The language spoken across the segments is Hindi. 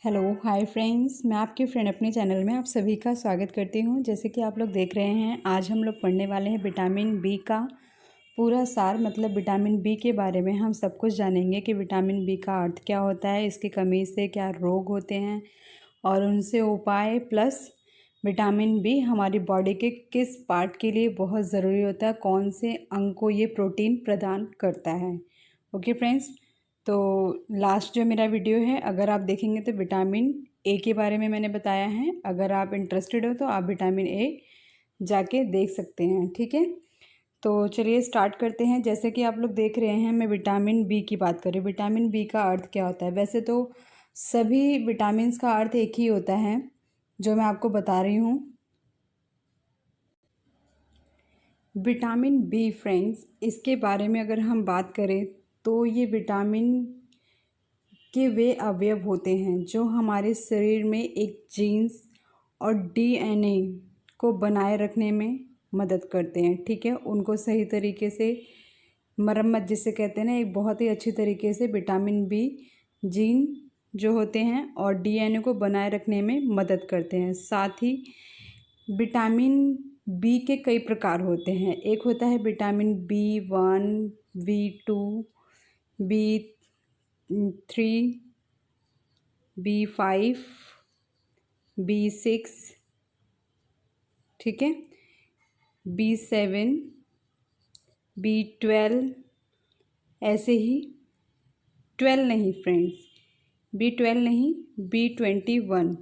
हेलो हाय फ्रेंड्स, मैं आपकी फ्रेंड अपने चैनल में आप सभी का स्वागत करती हूँ। जैसे कि आप लोग देख रहे हैं, आज हम लोग पढ़ने वाले हैं विटामिन बी का पूरा सार। मतलब विटामिन बी के बारे में हम सब कुछ जानेंगे कि विटामिन बी का अर्थ क्या होता है, इसकी कमी से क्या रोग होते हैं और उनसे उपाय, प्लस विटामिन बी हमारी बॉडी के किस पार्ट के लिए बहुत ज़रूरी होता है, कौन से अंग को ये प्रोटीन प्रदान करता है। ओके फ्रेंड्स, तो लास्ट जो मेरा वीडियो है, अगर आप देखेंगे तो विटामिन ए के बारे में मैंने बताया है। अगर आप इंटरेस्टेड हो तो आप विटामिन ए जाके देख सकते हैं, ठीक है। तो चलिए स्टार्ट करते हैं। जैसे कि आप लोग देख रहे हैं, मैं विटामिन बी की बात कर रही हूँ। विटामिन बी का अर्थ क्या होता है? वैसे तो सभी विटामिन्स का अर्थ एक ही होता है, जो मैं आपको बता रही हूँ। विटामिन बी फ्रेंड्स, इसके बारे में अगर हम बात करें तो ये विटामिन के वे अवयव होते हैं जो हमारे शरीर में एक जीन्स और डीएनए को बनाए रखने में मदद करते हैं, ठीक है। उनको सही तरीके से मरम्मत जिसे कहते हैं ना, एक बहुत ही अच्छी तरीके से विटामिन बी जीन जो होते हैं और डीएनए को बनाए रखने में मदद करते हैं। साथ ही विटामिन बी के कई प्रकार होते हैं। एक होता है vitamin B 1, B 2, B 3, B 5, B 6, ठीक है, बी 7, बी 12, ऐसे ही 12 नहीं फ्रेंड्स, बी 12 नहीं, बी 21,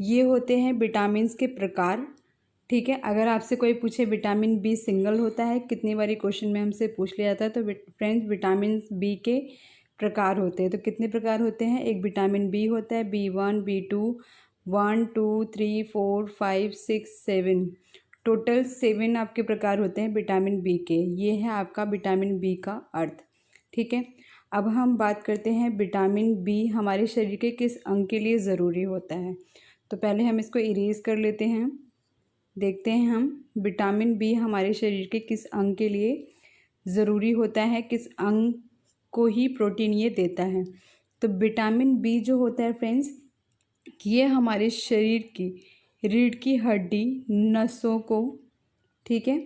ये होते हैं विटामिन्स के प्रकार, ठीक है। अगर आपसे कोई पूछे विटामिन बी सिंगल होता है, कितनी बारी क्वेश्चन में हमसे पूछ लिया जाता है, तो फ्रेंड्स विटामिन बी के प्रकार होते हैं। तो कितने प्रकार होते हैं? एक विटामिन बी होता है बी 1, बी 2, 1, 2, 3, 4, 5, 6, 7, टोटल 7 आपके प्रकार होते हैं विटामिन बी के। ये है आपका विटामिन बी का अर्थ, ठीक है। अब हम बात करते हैं विटामिन बी हमारे शरीर के किस अंग के लिए ज़रूरी होता है। तो पहले हम इसको इरेज कर लेते हैं। देखते हैं हम विटामिन बी हमारे शरीर के किस अंग के लिए ज़रूरी होता है, किस अंग को ही प्रोटीन ये देता है। तो विटामिन बी जो होता है फ्रेंड्स, ये हमारे शरीर की रीढ़ की हड्डी, नसों को, ठीक है,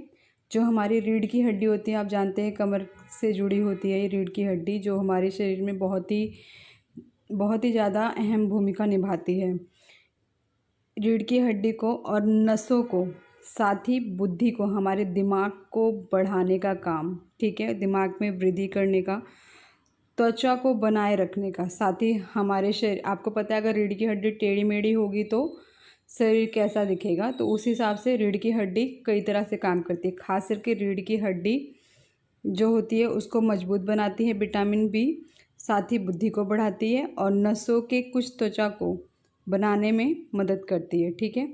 जो हमारी रीढ़ की हड्डी होती है, आप जानते हैं कमर से जुड़ी होती है ये रीढ़ की हड्डी, जो हमारे शरीर में बहुत ही ज़्यादा अहम भूमिका निभाती है। रीढ़ की हड्डी को और नसों को, साथ ही बुद्धि को, हमारे दिमाग को बढ़ाने का काम, ठीक है, दिमाग में वृद्धि करने का, त्वचा को बनाए रखने का, साथ ही हमारे शरीर, आपको पता है अगर रीढ़ की हड्डी टेढ़ी मेढ़ी होगी तो शरीर कैसा दिखेगा, तो उस हिसाब से रीढ़ की हड्डी कई तरह से काम करती है। खास करके रीढ़ की हड्डी जो होती है उसको मजबूत बनाती है विटामिन बी, साथ ही बुद्धि को बढ़ाती है और नसों के कुछ त्वचा को बनाने में मदद करती है, ठीक है।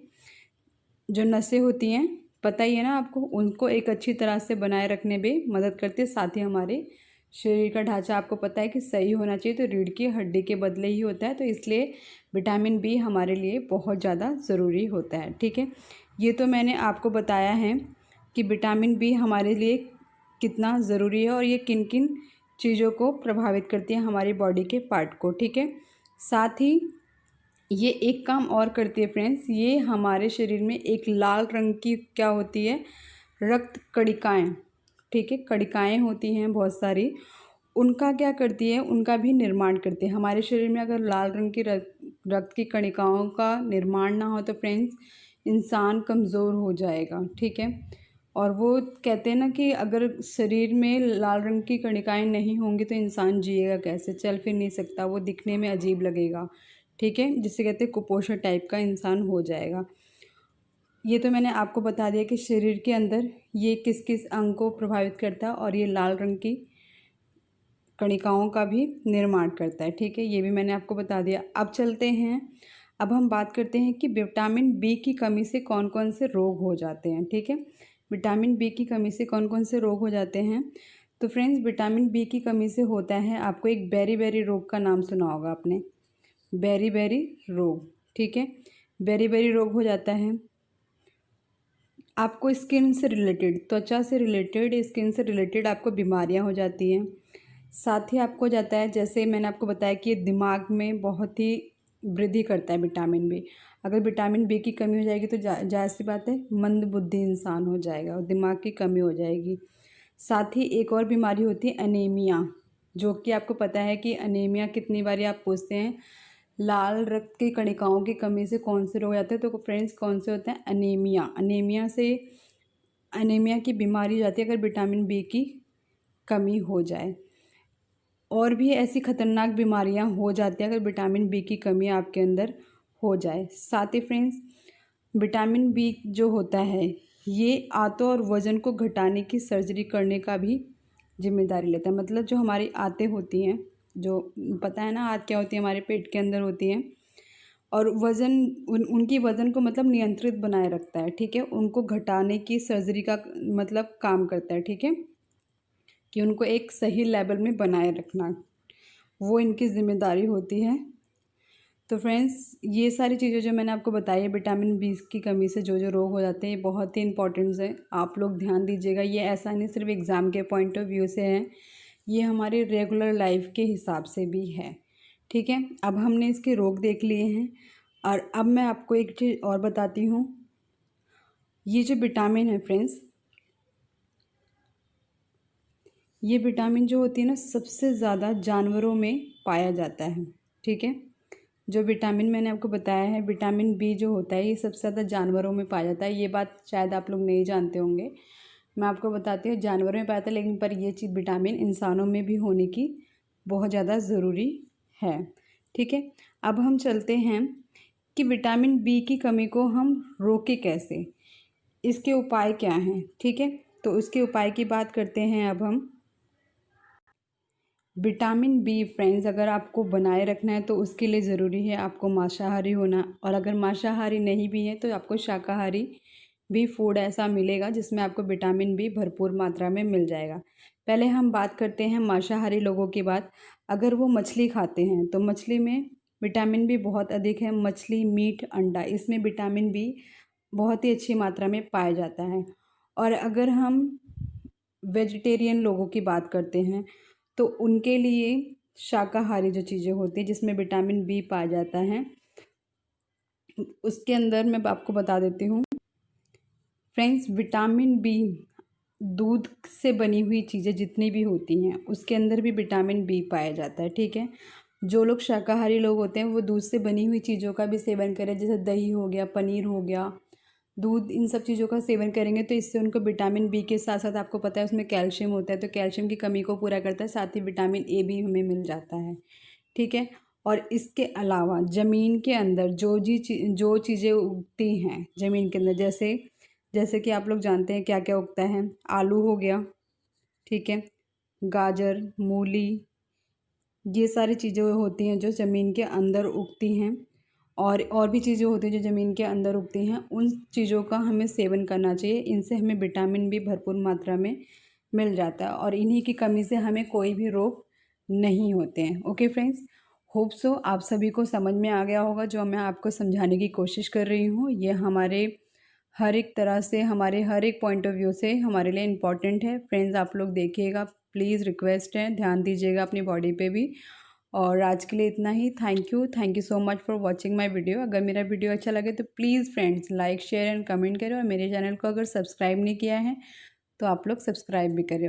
जो नसें होती हैं, पता ही है ना आपको, उनको एक अच्छी तरह से बनाए रखने में मदद करती है। साथ ही हमारे शरीर का ढांचा आपको पता है कि सही होना चाहिए, तो रीढ़ की हड्डी के बदले ही होता है, तो इसलिए विटामिन बी हमारे लिए बहुत ज़्यादा ज़रूरी होता है, ठीक है। ये तो मैंने आपको बताया है कि विटामिन बी हमारे लिए कितना ज़रूरी है और ये किन किन चीज़ों को प्रभावित करती है हमारी बॉडी के पार्ट को, ठीक है। साथ ही ये एक काम और करती है फ्रेंड्स, ये हमारे शरीर में एक लाल रंग की क्या होती है, रक्त कणिकाएँ, ठीक है, कणिकाएँ होती हैं बहुत सारी, उनका क्या करती है, उनका भी निर्माण करती है। हमारे शरीर में अगर लाल रंग की रक्त की कणिकाओं का निर्माण ना हो तो फ्रेंड्स इंसान कमज़ोर हो जाएगा, ठीक है। और वो कहते हैं ना कि अगर शरीर में लाल रंग की कणिकाएँ नहीं होंगी तो इंसान जिएगा कैसे, चल फिर नहीं सकता, वो दिखने में अजीब लगेगा, ठीक है, जिसे कहते हैं कुपोषण टाइप का इंसान हो जाएगा। ये तो मैंने आपको बता दिया कि शरीर के अंदर ये किस किस अंग को प्रभावित करता है और ये लाल रंग की कणिकाओं का भी निर्माण करता है, ठीक है, ये भी मैंने आपको बता दिया। अब चलते हैं, अब हम बात करते हैं कि विटामिन बी की कमी से कौन कौन से रोग हो जाते हैं, ठीक है। विटामिन बी की कमी से कौन कौन से रोग हो जाते हैं? तो फ्रेंड्स विटामिन बी की कमी से होता है, आपको एक बेरी रोग का नाम सुना होगा आपने, बेरी रोग, ठीक है, बेरी रोग हो जाता है। आपको स्किन से रिलेटेड, त्वचा से रिलेटेड, स्किन से रिलेटेड आपको बीमारियां हो जाती हैं। साथ ही आपको हो जाता है, जैसे मैंने आपको बताया कि ये दिमाग में बहुत ही वृद्धि करता है विटामिन बी। अगर विटामिन बी की कमी हो जाएगी तो जाहिर सी बात है मंद बुद्धि इंसान हो जाएगा और दिमाग की कमी हो जाएगी। साथ ही एक और बीमारी होती है अनीमिया, जो कि आपको पता है कि अनीमिया कितनी बारी आप पूछते हैं लाल रक्त की कणिकाओं की कमी से कौन से रोग आते हैं, तो फ्रेंड्स कौन से होते हैं? अनीमिया। अनीमिया की बीमारी हो जाती है अगर विटामिन बी की कमी हो जाए। और भी ऐसी खतरनाक बीमारियां हो जाती हैं अगर विटामिन बी की कमी आपके अंदर हो जाए। साथ ही फ्रेंड्स विटामिन बी जो होता है ये आंतों और वज़न को घटाने की सर्जरी करने का भी जिम्मेदारी लेता है। मतलब जो हमारी आंतें होती हैं, जो पता है ना आंत क्या होती है, हमारे पेट के अंदर होती हैं, और वज़न उनकी वज़न को मतलब नियंत्रित बनाए रखता है, ठीक है। उनको घटाने की सर्जरी का मतलब काम करता है, ठीक है, कि उनको एक सही लेवल में बनाए रखना, वो इनकी ज़िम्मेदारी होती है। तो फ्रेंड्स ये सारी चीज़ें जो मैंने आपको बताई है विटामिन बी की कमी से जो जो रोग हो जाते हैं, ये बहुत ही इंपॉर्टेंट्स है, आप लोग ध्यान दीजिएगा। ये ऐसा नहीं सिर्फ एग्ज़ाम के पॉइंट ऑफ व्यू से है, ये हमारे रेगुलर लाइफ के हिसाब से भी है, ठीक है। अब हमने इसके रोग देख लिए हैं और अब मैं आपको एक चीज़ और बताती हूँ। ये जो विटामिन है फ्रेंड्स, ये विटामिन जो होती है ना सबसे ज़्यादा जानवरों में पाया जाता है, ठीक है। जो विटामिन मैंने आपको बताया है विटामिन बी जो होता है ये सबसे ज़्यादा जानवरों में पाया जाता है। ये बात शायद आप लोग नहीं जानते होंगे, मैं आपको बताती हूँ। जानवरों में पाया जाता है लेकिन पर ये चीज़ विटामिन इंसानों में भी होने की बहुत ज़्यादा ज़रूरी है, ठीक है। अब हम चलते हैं कि विटामिन बी की कमी को हम रोकें कैसे, इसके उपाय क्या हैं, ठीक है। तो उसके उपाय की बात करते हैं अब हम। विटामिन बी फ्रेंड्स अगर आपको बनाए रखना है तो उसके लिए ज़रूरी है आपको मांसाहारी होना, और अगर मांसाहारी नहीं भी है तो आपको शाकाहारी भी फूड ऐसा मिलेगा जिसमें आपको विटामिन बी भरपूर मात्रा में मिल जाएगा। पहले हम बात करते हैं मांसाहारी लोगों की बात। अगर वो मछली खाते हैं तो मछली में विटामिन बी बहुत अधिक है। मछली, मीट, अंडा, इसमें विटामिन बी बहुत ही अच्छी मात्रा में पाया जाता है। और अगर हम वेजिटेरियन लोगों की बात करते हैं तो उनके लिए शाकाहारी जो चीज़ें होती हैं जिसमें विटामिन बी पाया जाता है, उसके अंदर मैं आपको बता देती हूँ फ्रेंड्स। विटामिन बी दूध से बनी हुई चीज़ें जितनी भी होती हैं उसके अंदर भी विटामिन बी पाया जाता है, ठीक है। जो लोग शाकाहारी लोग होते हैं वो दूध से बनी हुई चीज़ों का भी सेवन करें, जैसे दही हो गया, पनीर हो गया, दूध, इन सब चीज़ों का सेवन करेंगे तो इससे उनको विटामिन बी के साथ साथ आपको पता है उसमें कैल्शियम होता है, तो कैल्शियम की कमी को पूरा करता है। साथ ही विटामिन ए भी हमें मिल जाता है, ठीक है। और इसके अलावा ज़मीन के अंदर जो चीज़ें उगती हैं ज़मीन के अंदर, जैसे जैसे कि आप लोग जानते हैं क्या क्या उगता है। आलू हो गया, ठीक है, गाजर, मूली, ये सारी चीज़ें होती हैं जो ज़मीन के अंदर उगती हैं। और भी चीज़ें होती हैं जो ज़मीन के अंदर उगती हैं, उन चीज़ों का हमें सेवन करना चाहिए। इनसे हमें विटामिन बी भरपूर मात्रा में मिल जाता है और इन्हीं की कमी से हमें कोई भी रोग नहीं होते हैं। ओके फ्रेंड्स, होप सो आप सभी को समझ में आ गया होगा जो मैं आपको समझाने की कोशिश कर रही हूँ। ये हमारे हर एक तरह से, हमारे हर एक पॉइंट ऑफ व्यू से हमारे लिए इम्पॉर्टेंट है। फ्रेंड्स आप लोग देखिएगा, प्लीज़ रिक्वेस्ट है, ध्यान दीजिएगा अपनी बॉडी पे भी। और आज के लिए इतना ही। Thank you so much for watching my video. अगर मेरा वीडियो अच्छा लगे तो please friends like, share and comment करें, और मेरे चैनल को अगर सब्सक्राइब नहीं किया है तो आप लोग सब्सक्राइब भी करें।